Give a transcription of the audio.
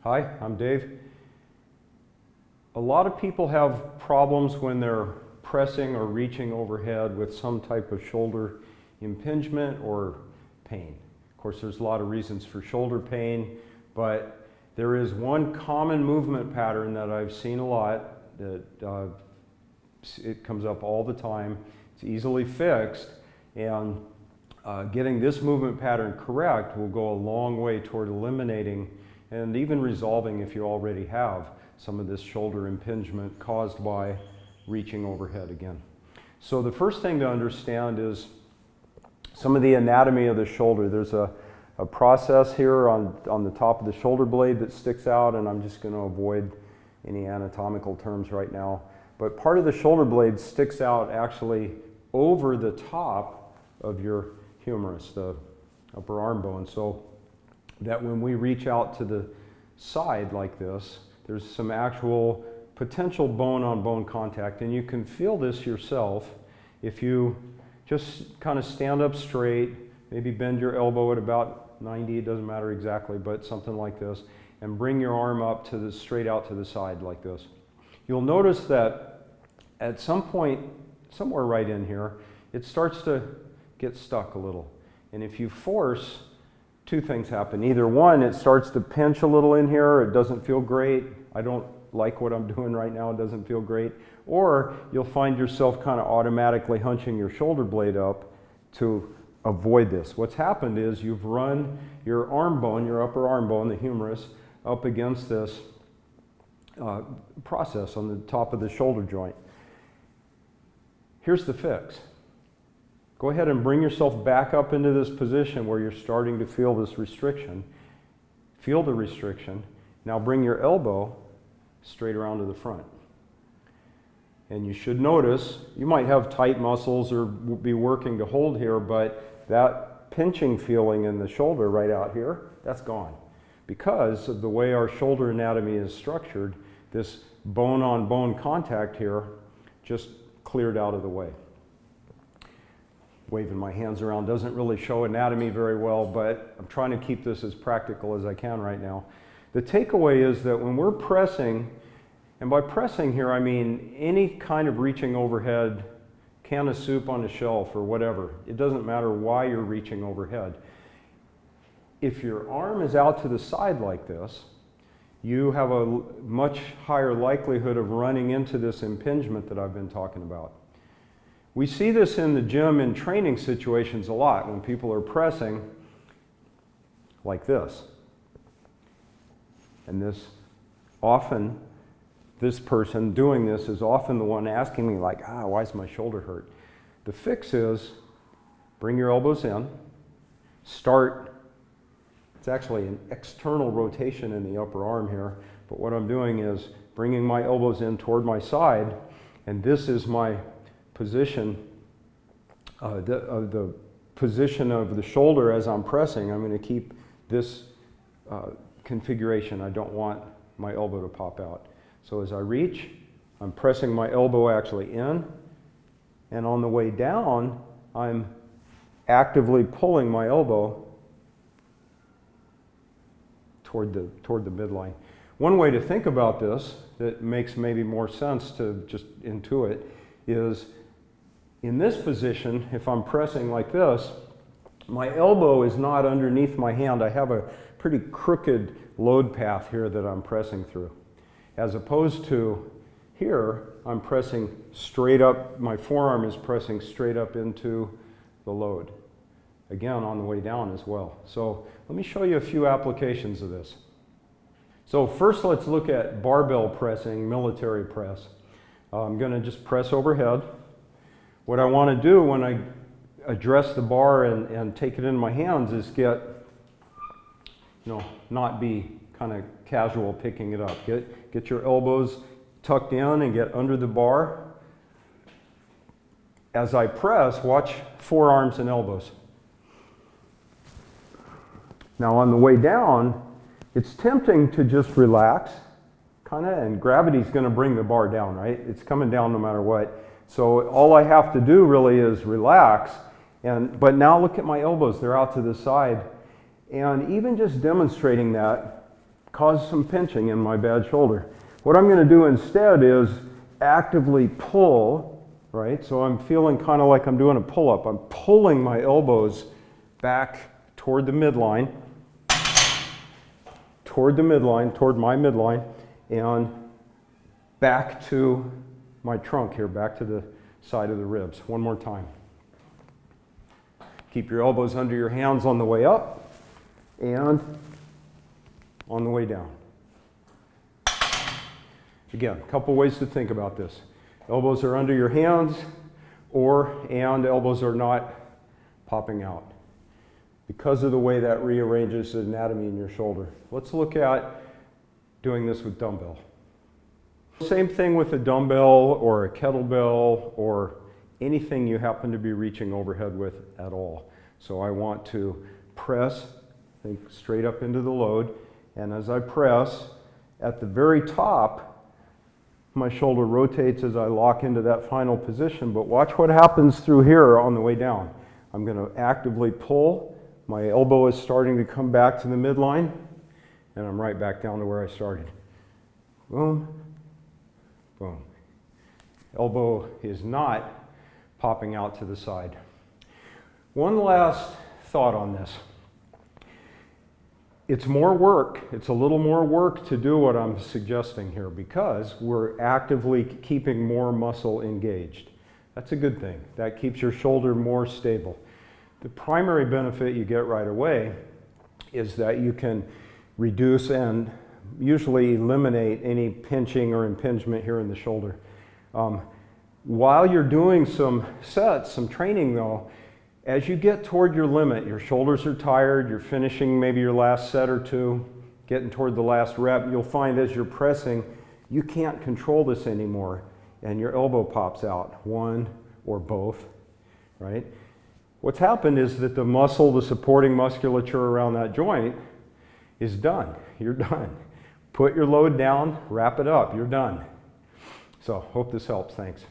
Hi, I'm Dave. A lot of people have problems when they're pressing or reaching overhead with some type of shoulder impingement or pain. Of course, there's a lot of reasons for shoulder pain, but there is one common movement pattern that I've seen a lot that it comes up all the time. It's easily fixed, and getting this movement pattern correct will go a long way toward eliminating and even resolving, if you already have, some of this shoulder impingement caused by reaching overhead again. So the first thing to understand is some of the anatomy of the shoulder. There's a process here on the top of the shoulder blade that sticks out, and I'm just going to avoid any anatomical terms right now. But part of the shoulder blade sticks out actually over the top of your humerus, the upper arm bone, so that when we reach out to the side like this, there's some actual potential bone-on-bone contact, and you can feel this yourself if you just kind of stand up straight, maybe bend your elbow at about 90, it doesn't matter exactly, but something like this, and bring your arm up to the straight out to the side like this. You'll notice that at some point, somewhere right in here, it starts to get stuck a little. And if you force, two things happen. Either one, it starts to pinch a little in here, it doesn't feel great. I don't like what I'm doing right now, it doesn't feel great. Or you'll find yourself kind of automatically hunching your shoulder blade up to avoid this. What's happened is you've run your arm bone, your upper arm bone, the humerus, up against this process on the top of the shoulder joint. Here's the fix. Go ahead and bring yourself back up into this position where you're starting to feel this restriction. Feel the restriction. Now bring your elbow straight around to the front. And you should notice, you might have tight muscles or be working to hold here, but that pinching feeling in the shoulder right out here, that's gone. Because of the way our shoulder anatomy is structured, this bone-on-bone contact here just cleared out of the way. Waving my hands around doesn't really show anatomy very well, but I'm trying to keep this as practical as I can right now. The takeaway is that when we're pressing, and by pressing here I mean any kind of reaching overhead, can of soup on a shelf or whatever, it doesn't matter why you're reaching overhead. If your arm is out to the side like this, you have a much higher likelihood of running into this impingement that I've been talking about. We see this in the gym in training situations a lot when people are pressing like this. And this person doing this is often the one asking me like, why does my shoulder hurt? The fix is bring your elbows in, start, it's actually an external rotation in the upper arm here, but what I'm doing is bringing my elbows in toward my side, and this is my position, the position of the shoulder as I'm pressing. I'm going to keep this configuration. I don't want my elbow to pop out. So as I reach, I'm pressing my elbow actually in, and on the way down, I'm actively pulling my elbow toward the midline. One way to think about this that makes maybe more sense to just intuit is in this position, if I'm pressing like this, my elbow is not underneath my hand. I have a pretty crooked load path here that I'm pressing through. As opposed to here, I'm pressing straight up, my forearm is pressing straight up into the load. Again, on the way down as well. So let me show you a few applications of this. So first let's look at barbell pressing, military press. I'm going to just press overhead. What I want to do when I address the bar and take it in my hands is get, not be kind of casual picking it up. Get your elbows tucked in and get under the bar. As I press, watch forearms and elbows. Now on the way down, it's tempting to just relax, and gravity's going to bring the bar down, right? It's coming down no matter what. So all I have to do really is relax, but now look at my elbows, they're out to the side. And even just demonstrating that, cause some pinching in my bad shoulder. What I'm going to do instead is actively pull, right? So I'm feeling kind of like I'm doing a pull-up. I'm pulling my elbows back toward the midline, toward my midline, and back to my trunk here, back to the side of the ribs. One more time. Keep your elbows under your hands on the way up and on the way down. Again, a couple ways to think about this. Elbows are under your hands, and elbows are not popping out because of the way that rearranges the anatomy in your shoulder. Let's look at doing this with dumbbell. Same thing with a dumbbell or a kettlebell or anything you happen to be reaching overhead with at all. So I want to press, think straight up into the load, and as I press, at the very top, my shoulder rotates as I lock into that final position, but watch what happens through here on the way down. I'm going to actively pull, my elbow is starting to come back to the midline, and I'm right back down to where I started. Boom, boom. Elbow is not popping out to the side. One last thought on this. It's more work, it's a little more work to do what I'm suggesting here because we're actively keeping more muscle engaged. That's a good thing. That keeps your shoulder more stable. The primary benefit you get right away is that you can reduce and usually eliminate any pinching or impingement here in the shoulder. While you're doing some sets, some training though, as you get toward your limit, your shoulders are tired, you're finishing maybe your last set or two, getting toward the last rep, you'll find as you're pressing, you can't control this anymore and your elbow pops out, one or both, right? What's happened is that the muscle, the supporting musculature around that joint is done. You're done. Put your load down, wrap it up, you're done. So, hope this helps. Thanks.